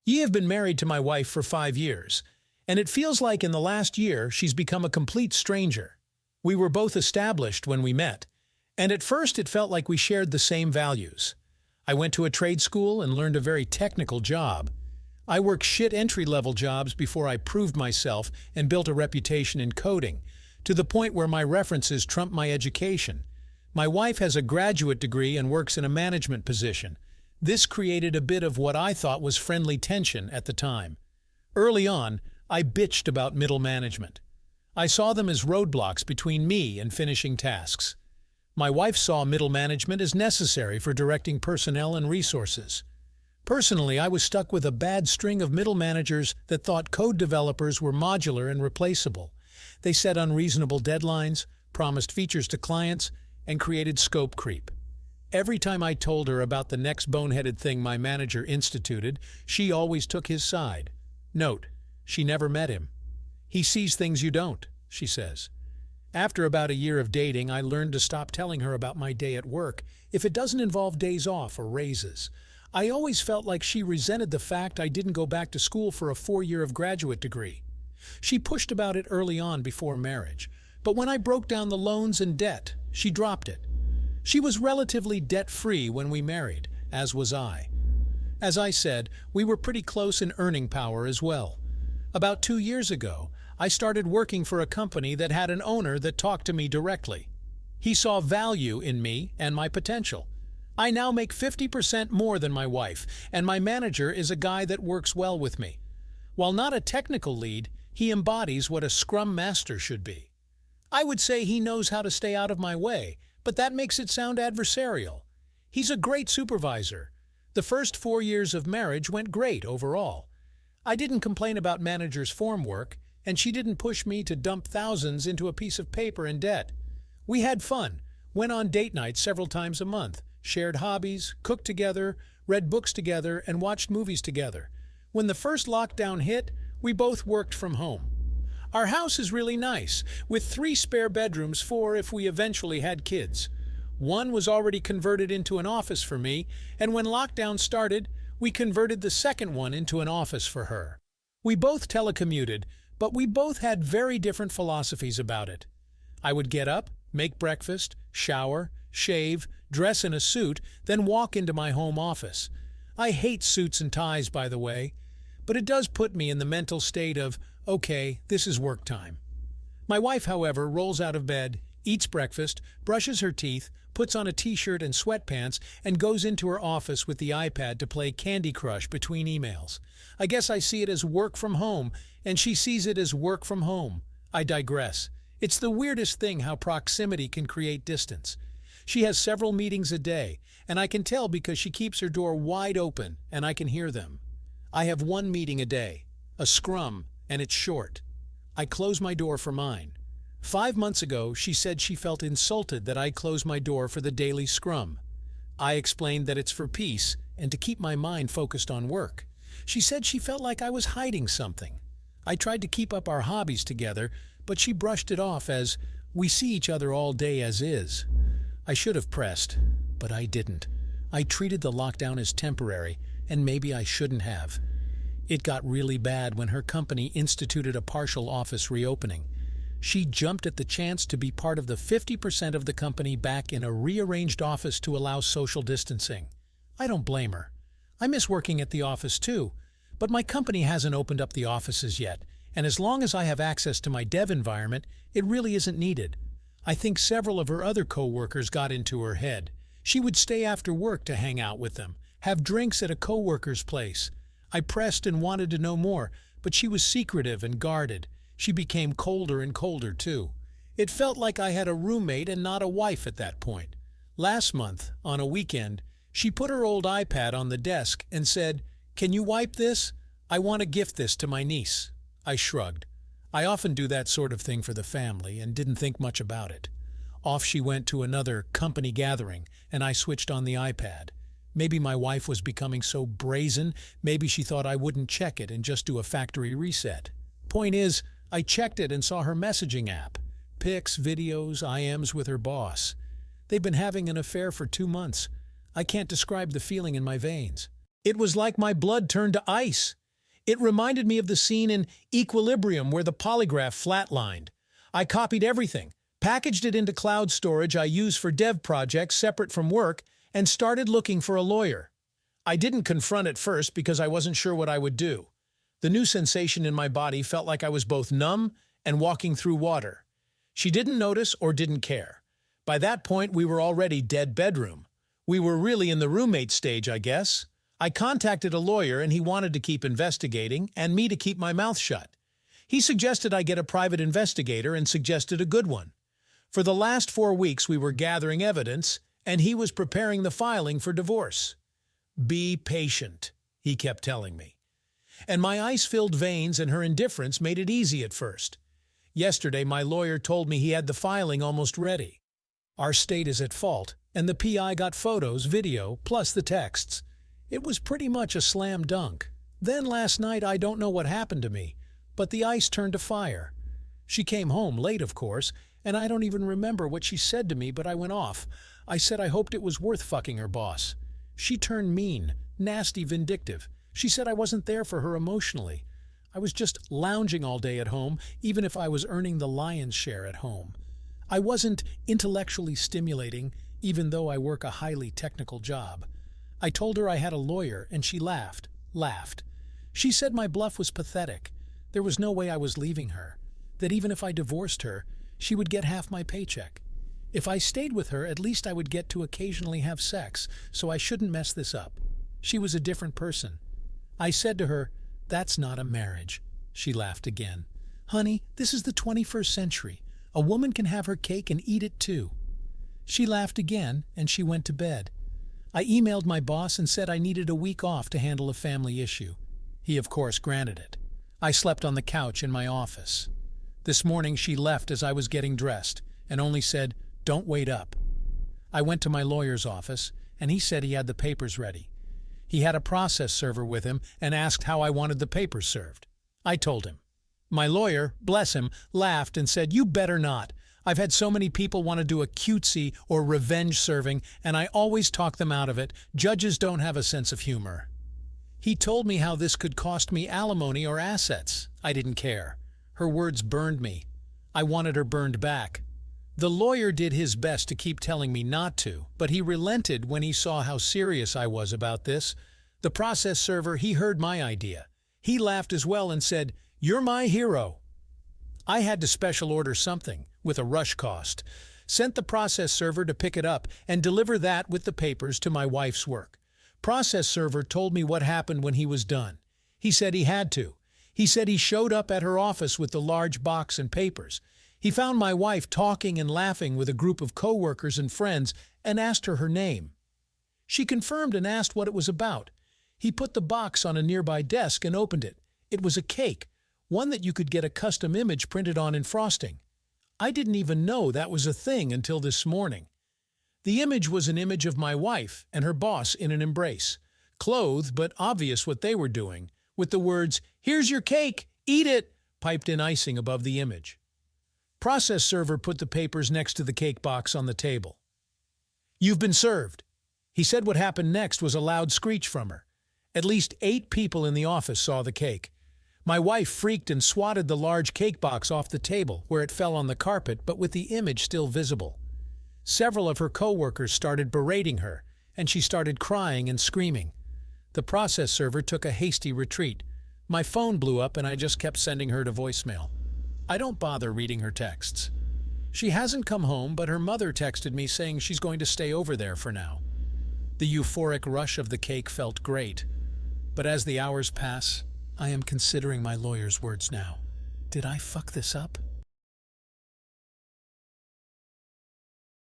Ye have been married to my wife for 5 years, and it feels like in the last year she's become a complete stranger. We were both established when we met, and at first it felt like we shared the same values. I went to a trade school and learned a very technical job. I worked shit entry-level jobs before I proved myself and built a reputation in coding, to the point where my references trump my education. My wife has a graduate degree and works in a management position. This created a bit of what I thought was friendly tension at the time. Early on, I bitched about middle management. I saw them as roadblocks between me and finishing tasks. My wife saw middle management as necessary for directing personnel and resources. Personally, I was stuck with a bad string of middle managers that thought code developers were modular and replaceable. They set unreasonable deadlines, promised features to clients, and created scope creep. Every time I told her about the next boneheaded thing my manager instituted, she always took his side. Note, she never met him. He sees things you don't, she says. After about a year of dating, I learned to stop telling her about my day at work if it doesn't involve days off or raises. I always felt like she resented the fact I didn't go back to school for a 4-year graduate degree. She pushed about it early on before marriage, but when I broke down the loans and debt, she dropped it. She was relatively debt-free when we married, as was I. As I said, we were pretty close in earning power as well. About 2 years ago, I started working for a company that had an owner that talked to me directly. He saw value in me and my potential. I now make 50% more than my wife, and my manager is a guy that works well with me. While not a technical lead, he embodies what a Scrum Master should be. I would say he knows how to stay out of my way, but that makes it sound adversarial. He's a great supervisor. The first 4 years of marriage went great overall. I didn't complain about manager's form work, and she didn't push me to dump thousands into a piece of paper in debt. We had fun, went on date nights several times a month, shared hobbies, cooked together, read books together, and watched movies together. When the first lockdown hit, we both worked from home. Our house is really nice, with 3 spare bedrooms, 4 if we eventually had kids. One was already converted into an office for me, and when lockdown started, we converted the second one into an office for her. We both telecommuted, but we both had very different philosophies about it. I would get up, make breakfast, shower, shave, dress in a suit, then walk into my home office. I hate suits and ties, by the way, but it does put me in the mental state of, okay, this is work time. My wife, however, rolls out of bed, eats breakfast, brushes her teeth, puts on a t-shirt and sweatpants, and goes into her office with the iPad to play Candy Crush between emails. I guess I see it as work from home, and she sees it as work from home. I digress. It's the weirdest thing how proximity can create distance. She has several meetings a day, and I can tell because she keeps her door wide open, and I can hear them. I have 1 meeting a day, a scrum, and it's short. I close my door for mine. 5 months ago, she said she felt insulted that I closed my door for the daily scrum. I explained that it's for peace and to keep my mind focused on work. She said she felt like I was hiding something. I tried to keep up our hobbies together, but she brushed it off as, we see each other all day as is. I should have pressed, but I didn't. I treated the lockdown as temporary, and maybe I shouldn't have. It got really bad when her company instituted a partial office reopening. She jumped at the chance to be part of the 50% of the company back in a rearranged office to allow social distancing. I don't blame her. I miss working at the office too, but my company hasn't opened up the offices yet, and as long as I have access to my dev environment, it really isn't needed. I think several of her other co-workers got into her head. She would stay after work to hang out with them, have drinks at a co-worker's place. I pressed and wanted to know more, but she was secretive and guarded. She became colder and colder, too. It felt like I had a roommate and not a wife at that point. Last month, on a weekend, she put her old iPad on the desk and said, "Can you wipe this? I want to gift this to my niece." I shrugged. I often do that sort of thing for the family and didn't think much about it. Off she went to another company gathering, and I switched on the iPad. Maybe my wife was becoming so brazen, maybe she thought I wouldn't check it and just do a factory reset. Point is, I checked it and saw her messaging app. Pics, videos, IMs with her boss. They've been having an affair for 2 months. I can't describe the feeling in my veins. It was like my blood turned to ice. It reminded me of the scene in Equilibrium where the polygraph flatlined. I copied everything, packaged it into cloud storage I use for dev projects separate from work, and started looking for a lawyer. I didn't confront it first because I wasn't sure what I would do. The new sensation in my body felt like I was both numb and walking through water. She didn't notice or didn't care. By that point, we were already dead bedroom. We were really in the roommate stage, I guess. I contacted a lawyer and he wanted to keep investigating and me to keep my mouth shut. He suggested I get a private investigator and suggested a good one. For the last 4 weeks we were gathering evidence and he was preparing the filing for divorce. Be patient, he kept telling me. And my ice-filled veins and her indifference made it easy at first. Yesterday my lawyer told me he had the filing almost ready. Our state is at fault, and the PI got photos, video, plus the texts. It was pretty much a slam dunk. Then last night I don't know what happened to me, but the ice turned to fire. She came home late, of course, and I don't even remember what she said to me, but I went off. I said I hoped it was worth fucking her boss. She turned mean, nasty, vindictive. She said I wasn't there for her emotionally. I was just lounging all day at home, even if I was earning the lion's share at home. I wasn't intellectually stimulating, even though I work a highly technical job. I told her I had a lawyer, and she laughed. She said my bluff was pathetic. There was no way I was leaving her. That even if I divorced her, she would get half my paycheck. If I stayed with her, at least I would get to occasionally have sex, so I shouldn't mess this up. She was a different person. I said to her, "That's not a marriage." She laughed again. "Honey, this is the 21st century. A woman can have her cake and eat it too." She laughed again, and she went to bed. I emailed my boss and said I needed a week off to handle a family issue. He, of course, granted it. I slept on the couch in my office. This morning she left as I was getting dressed and only said, "Don't wait up." I went to my lawyer's office, and he said he had the papers ready. He had a process server with him and asked how I wanted the papers served. I told him. My lawyer, bless him, laughed and said, "You better not. I've had so many people want to do a cutesy or revenge serving, and I always talk them out of it. Judges don't have a sense of humor." He told me how this could cost me alimony or assets. I didn't care. Her words burned me. I wanted her burned back. The lawyer did his best to keep telling me not to, but he relented when he saw how serious I was about this. The process server, he heard my idea. He laughed as well and said, "You're my hero." I had to special order something, with a rush cost, sent the process server to pick it up and deliver that with the papers to my wife's work. Process server told me what happened when he was done. He said he had to. He said he showed up at her office with the large box and papers. He found my wife talking and laughing with a group of co-workers and friends and asked her name. She confirmed and asked what it was about. He put the box on a nearby desk and opened it. It was a cake, one that you could get a custom image printed on in frosting. I didn't even know that was a thing until this morning. The image was an image of my wife and her boss in an embrace, clothed but obvious what they were doing, with the words, "Here's your cake, eat it," piped in icing above the image. Process server put the papers next to the cake box on the table. "You've been served." He said what happened next was a loud screech from her. At least 8 people in the office saw the cake. My wife freaked and swatted the large cake box off the table, where it fell on the carpet, but with the image still visible. Several of her co-workers started berating her, and she started crying and screaming. The process server took a hasty retreat. My phone blew up and I just kept sending her to voicemail. I don't bother reading her texts. She hasn't come home, but her mother texted me saying she's going to stay over there for now. The euphoric rush of the cake felt great. But as the hours pass, I am considering my lawyer's words now. Did I fuck this up?